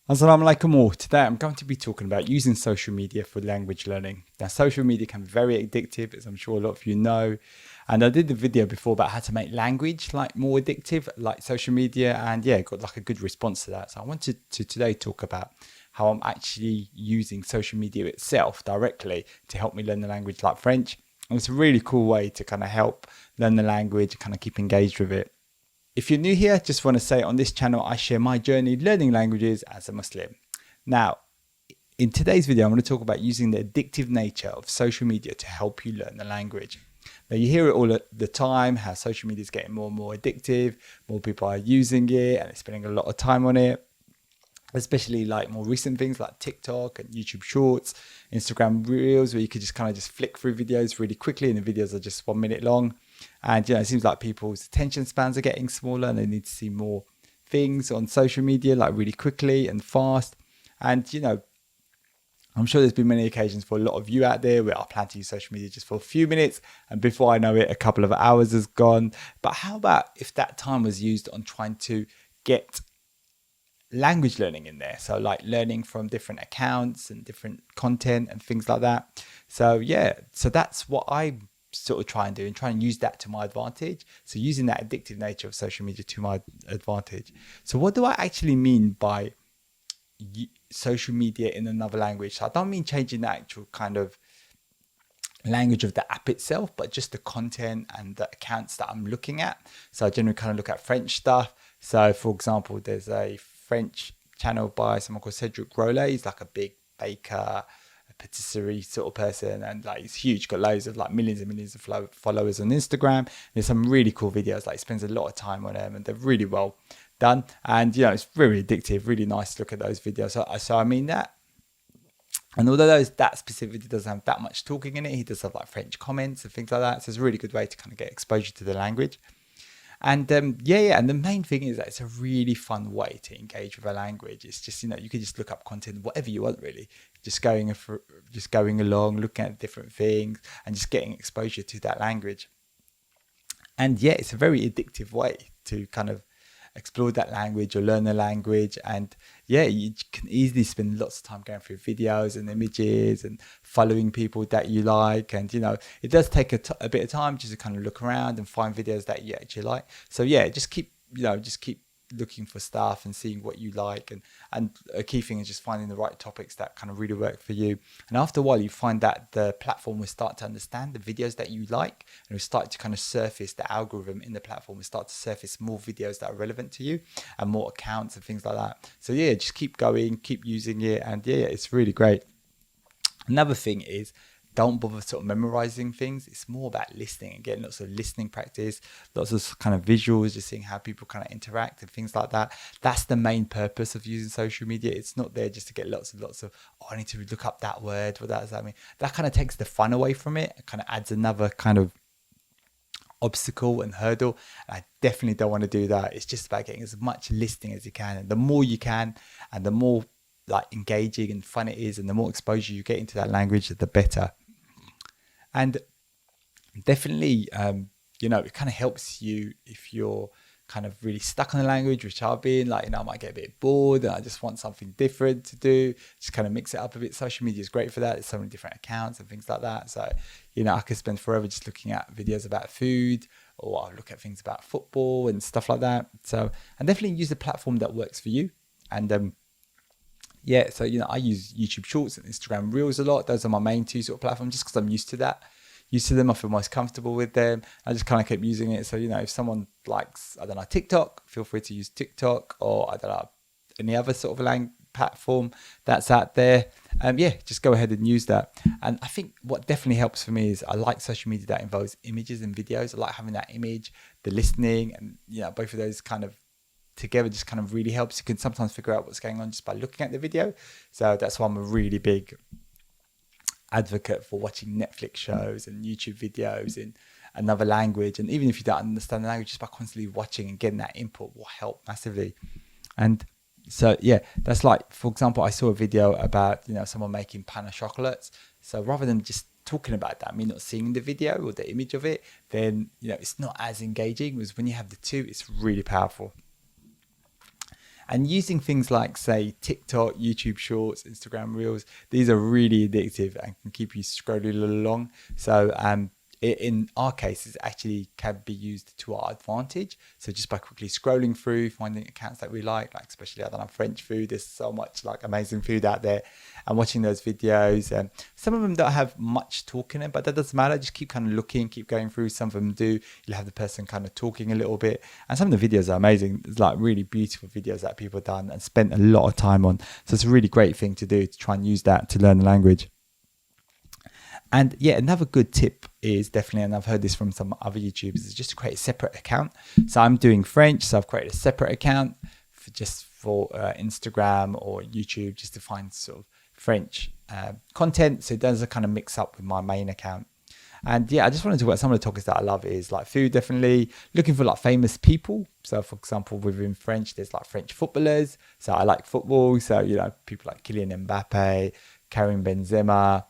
Assalamu alaikum all. Today I'm going to be talking about using social media for language learning. Now, social media can be very addictive, as I'm sure a lot of you know. And I did the video before about how to make language like more addictive, like social media, and yeah, got like a good response to that. So I wanted to today talk about how I'm actually using social media itself directly to help me learn the language like French. And it's a really cool way to kind of help learn the language and kind of keep engaged with it. If you're new here, just want to say on this channel, I share my journey learning languages as a Muslim. Now, in today's video, I'm going to talk about using the addictive nature of social media to help you learn the language. Now, you hear it all the time, how social media is getting more and more addictive, more people are using it and they're spending a lot of time on it, especially like more recent things like TikTok and YouTube Shorts, Instagram Reels, where you could just kind of just flick through videos really quickly and the videos are just 1 minute long. And, it seems like people's attention spans are getting smaller and they need to see more things on social media, like really quickly and fast. And, I'm sure there's been many occasions for a lot of you out there where I plan to use social media just for a few minutes. And before I know it, a couple of hours has gone. But how about if that time was used on trying to get language learning in there? So like learning from different accounts and different content and things like that. So that's what I sort of try and do and try and use that to my advantage. So using that addictive nature of social media to my advantage. So what do I actually mean by social media in another language? So I don't mean changing the actual kind of language of the app itself, but just the content and the accounts that I'm looking at. So I generally kind of look at French stuff. So for example, there's a French channel by someone called Cedric Grolet. He's like a big baker, patisserie sort of person, and like he's huge, got loads of like millions and millions of followers on Instagram. There's some really cool videos, like he spends a lot of time on them and they're really well done, and it's very addictive, really nice to look at those videos. So I mean that. And although that specific video doesn't have that much talking in it, he does have like French comments and things like that, so it's a really good way to kind of get exposure to the language. And and the main thing is that it's a really fun way to engage with a language. It's just, you could just look up content, whatever you want really, just going along, looking at different things and just getting exposure to that language. And it's a very addictive way to kind of explore that language or learn the language. And you can easily spend lots of time going through videos and images and following people that you like. And it does take a bit of time just to kind of look around and find videos that you actually like. So just keep looking for stuff and seeing what you like, and a key thing is just finding the right topics that kind of really work for you. And after a while you find that the platform will start to understand the videos that you like, and will start to kind of surface, the algorithm in the platform will start to surface more videos that are relevant to you and more accounts and things like that. So just keep going, keep using it, and it's really great. Another thing is, don't bother sort of memorizing things. It's more about listening and getting lots of listening practice, lots of kind of visuals, just seeing how people kind of interact and things like that. That's the main purpose of using social media. It's not there just to get lots of, I need to look up that word. What does that mean? That kind of takes the fun away from it. It kind of adds another kind of obstacle and hurdle. And I definitely don't want to do that. It's just about getting as much listening as you can. And the more you can, and the more like engaging and fun it is, and the more exposure you get into that language, the better. And definitely, it kind of helps you if you're kind of really stuck on the language, which I've been like, I might get a bit bored and I just want something different to do, just kind of mix it up a bit. Social media is great for that. There's so many different accounts and things like that. So, I could spend forever just looking at videos about food, or I'll look at things about football and stuff like that. So, and definitely use the platform that works for you. And, so, I use YouTube Shorts and Instagram Reels a lot. Those are my main two sort of platforms, just because I'm used to them. I feel most comfortable with them. I just kind of keep using it. So, if someone likes, TikTok, feel free to use TikTok, or any other sort of platform that's out there. Just go ahead and use that. And I think what definitely helps for me is I like social media that involves images and videos. I like having that image, the listening, and, both of those kind of together just kind of really helps. You can sometimes figure out what's going on just by looking at the video. So that's why I'm a really big advocate for watching Netflix shows and YouTube videos in another language. And even if you don't understand the language, just by constantly watching and getting that input will help massively. And so that's like, for example, I saw a video about someone making pain au chocolat. So rather than just talking about that, me not seeing the video or the image of it, then it's not as engaging. Whereas when you have the two, it's really powerful. And using things like, say, TikTok, YouTube Shorts, Instagram Reels, these are really addictive and can keep you scrolling along. So in our case, it actually can be used to our advantage. So just by quickly scrolling through, finding accounts that we like especially, I don't know, French food. There's so much like amazing food out there, and watching those videos. And some of them don't have much talk in it, but that doesn't matter. Just keep kind of looking, keep going through. Some of them do. You'll have the person kind of talking a little bit, and some of the videos are amazing. It's like really beautiful videos that people have done and spent a lot of time on. So it's a really great thing to do, to try and use that to learn the language. And yeah, another good tip is definitely, and I've heard this from some other YouTubers, is just to create a separate account. So I'm doing French, so I've created a separate account for Instagram or YouTube, just to find sort of French content. So it doesn't kind of mix up with my main account. And yeah, I just wanted to talk about some of the topics that I love is like food, definitely looking for like famous people. So for example, within French, there's like French footballers. So I like football. So, you know, people like Kylian Mbappe, Karim Benzema,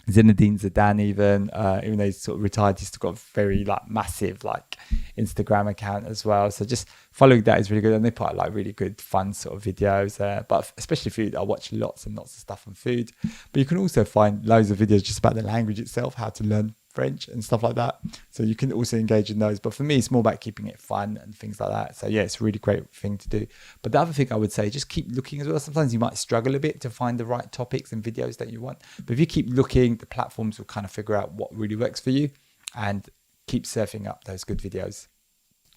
Zinedine Zidane, even though he's sort of retired, he's still got a very like massive like Instagram account as well. So just following that is really good, and they put out like really good fun sort of videos. But especially food, I watch lots and lots of stuff on food. But you can also find loads of videos just about the language itself, how to learn French and stuff like that. So you can also engage in those. But for me, it's more about keeping it fun and things like that. So yeah, it's a really great thing to do. But the other thing I would say, just keep looking as well. Sometimes you might struggle a bit to find the right topics and videos that you want. But if you keep looking, the platforms will kind of figure out what really works for you and keep surfing up those good videos.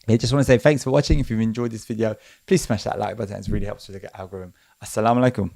I just want to say thanks for watching. If you've enjoyed this video, please smash that like button. It really helps with the algorithm. Assalamu alaikum.